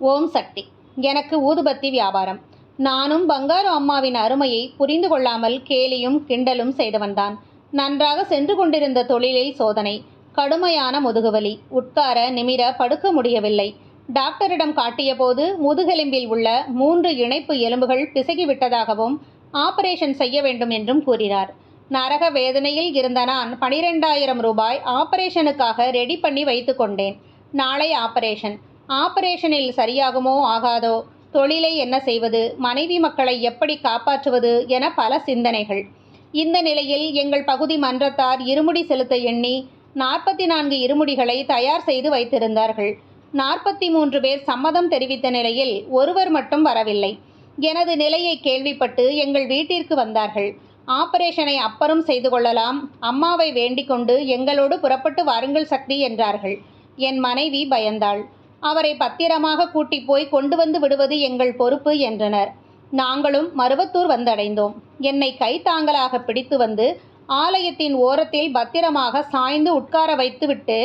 ஓம் சக்தி. எனக்கு ஊதுபத்தி வியாபாரம். நானும் பங்காரு அம்மாவின் அருமையை புரிந்து கொள்ளாமல் கேலியும் கிண்டலும் செய்தவன்தான். நன்றாக சென்று கொண்டிருந்த தொழிலில் சோதனை. கடுமையான முதுகுவலி. உட்கார நிமிர படுக்க முடியவில்லை. டாக்டரிடம் காட்டிய போது முதுகெலும்பில் உள்ள 3 இணைப்பு எலும்புகள் பிசகிவிட்டதாகவும் ஆபரேஷன் செய்ய வேண்டும் என்றும் கூறினார். நரக வேதனையில் இருந்த நான் 12,000 ரூபாய் ஆபரேஷனுக்காக ரெடி பண்ணி வைத்து கொண்டேன். நாளை ஆபரேஷனில் சரியாகுமோ ஆகாதோ, தொழிலை என்ன செய்வது, மனைவி மக்களை எப்படி காப்பாற்றுவது என பல சிந்தனைகள். இந்த நிலையில் எங்கள் பகுதி மன்றத்தார் இருமுடி செலுத்த எண்ணி 44 இருமுடிகளை தயார் செய்து வைத்திருந்தார்கள். 43 பேர் சம்மதம் தெரிவித்த நிலையில் ஒருவர் மட்டும் வரவில்லை. எனது நிலையை கேள்விப்பட்டு எங்கள் வீட்டிற்கு வந்தார்கள். ஆபரேஷனை அப்புறம் செய்து கொள்ளலாம், அம்மாவை வேண்டிக் கொண்டு எங்களோடு புறப்பட்டு வாருங்கள் சக்தி என்றார்கள். என் மனைவி பயந்தாள். அவரை பத்திரமாக கூட்டி போய் கொண்டு வந்து விடுவது எங்கள் பொறுப்பு என்றனர். நாங்களும் மருவத்தூர் வந்தடைந்தோம். என்னை கைத்தாங்கலாக பிடித்து வந்து ஆலயத்தின் ஓரத்தில் பத்திரமாக சாய்ந்து உட்கார வைத்துவிட்டு,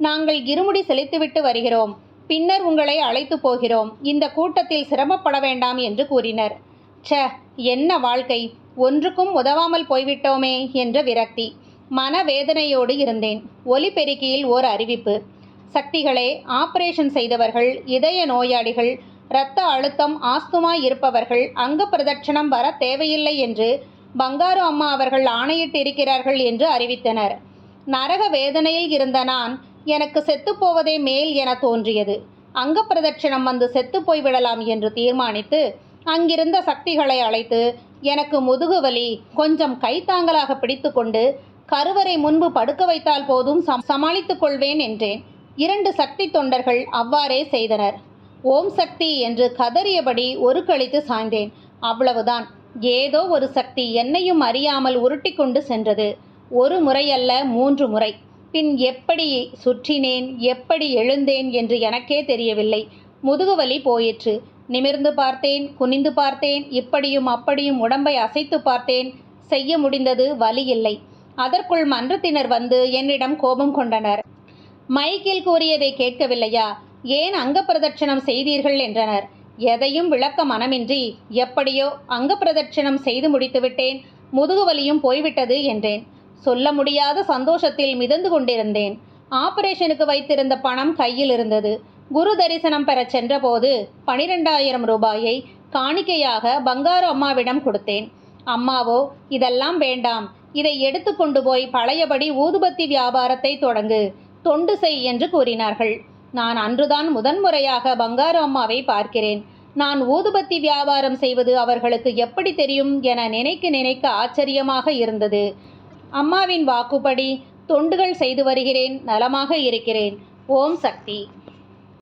நாங்கள் இருமுடி செலுத்திவிட்டு வருகிறோம், பின்னர் உங்களை அழைத்து போகிறோம், இந்த கூட்டத்தில் சிரமப்பட வேண்டாம் என்று கூறினர். என்ன வாழ்க்கை, ஒன்றுக்கும் உதவாமல் போய்விட்டோமே என்ற விரக்தி. மனவேதனையோடு இருந்தேன். ஒலிபெருக்கியில் ஓர் அறிவிப்பு. சக்திகளே, ஆபரேஷன் செய்தவர்கள், இதய நோயாளிகள், இரத்த அழுத்தம், ஆஸ்துமா இருப்பவர்கள் அங்க பிரதட்சணம் வர தேவையில்லை என்று பங்காரு அம்மா அவர்கள் ஆணையிட்டு இருக்கிறார்கள் என்று அறிவித்தனர். நரக வேதனையில் இருந்த நான், எனக்கு செத்துப்போவதே மேல் என தோன்றியது. அங்க பிரதட்சணம் வந்து செத்து போய்விடலாம் என்று தீர்மானித்து அங்கிருந்த சக்திகளை அழைத்து, எனக்கு முதுகுவலி, கொஞ்சம் கைத்தாங்கலாக பிடித்து கொண்டு கருவறை முன்பு படுக்க வைத்தால் போதும், சமாளித்துக் கொள்வேன் என்றேன். 2 சக்தி தொண்டர்கள் அவ்வாறே செய்தனர். ஓம் சக்தி என்று கதறியபடி ஒரு கழித்து சாய்ந்தேன். அவ்வளவுதான். ஏதோ ஒரு சக்தி என்னையும் அறியாமல் உருட்டி கொண்டு சென்றது. 1 முறையல்ல, 3 முறை. பின் எப்படி சுற்றினேன், எப்படி எழுந்தேன் என்று எனக்கே தெரியவில்லை. முதுகுவலி போயிற்று. நிமிர்ந்து பார்த்தேன், குனிந்து பார்த்தேன், இப்படியும் அப்படியும் உடம்பை அசைத்து பார்த்தேன். செய்ய முடிந்தது, வலி இல்லை. அதற்குள் மன்றத்தினர் வந்து என்னிடம் கோபம் கொண்டனர். மைக்கில் கூறியதை கேட்கவில்லையா, ஏன் அங்க பிரதட்சணம் செய்தீர்கள் என்றனர். எதையும் விளக்க மனமின்றி, எப்படியோ அங்க பிரதட்சணம் செய்து முடித்துவிட்டேன், முதுகுவலியும் போய்விட்டது என்றேன். சொல்ல முடியாத சந்தோஷத்தில் மிதந்து கொண்டிருந்தேன். ஆபரேஷனுக்கு வைத்திருந்த பணம் கையில் இருந்தது. குரு தரிசனம் பெற சென்றபோது 12,000 ரூபாயை காணிக்கையாக பங்காரு அம்மாவிடம் கொடுத்தேன். அம்மாவோ, இதெல்லாம் வேண்டாம், இதை எடுத்து கொண்டு போய் பழையபடி ஊதுபத்தி வியாபாரத்தை தொடங்கு, தொண்டு செய் என்று கூறினார்கள். நான் அன்றுதான் முதன்முறையாக பங்காரு அம்மாவை பார்க்கிறேன். நான் ஊதுபத்தி வியாபாரம் செய்வது அவர்களுக்கு எப்படி தெரியும் என நினைக்க ஆச்சரியமாக இருந்தது. அம்மாவின் வாக்குப்படி தொண்டுகள் செய்து வருகிறேன், நலமாக இருக்கிறேன். ஓம் சக்தி.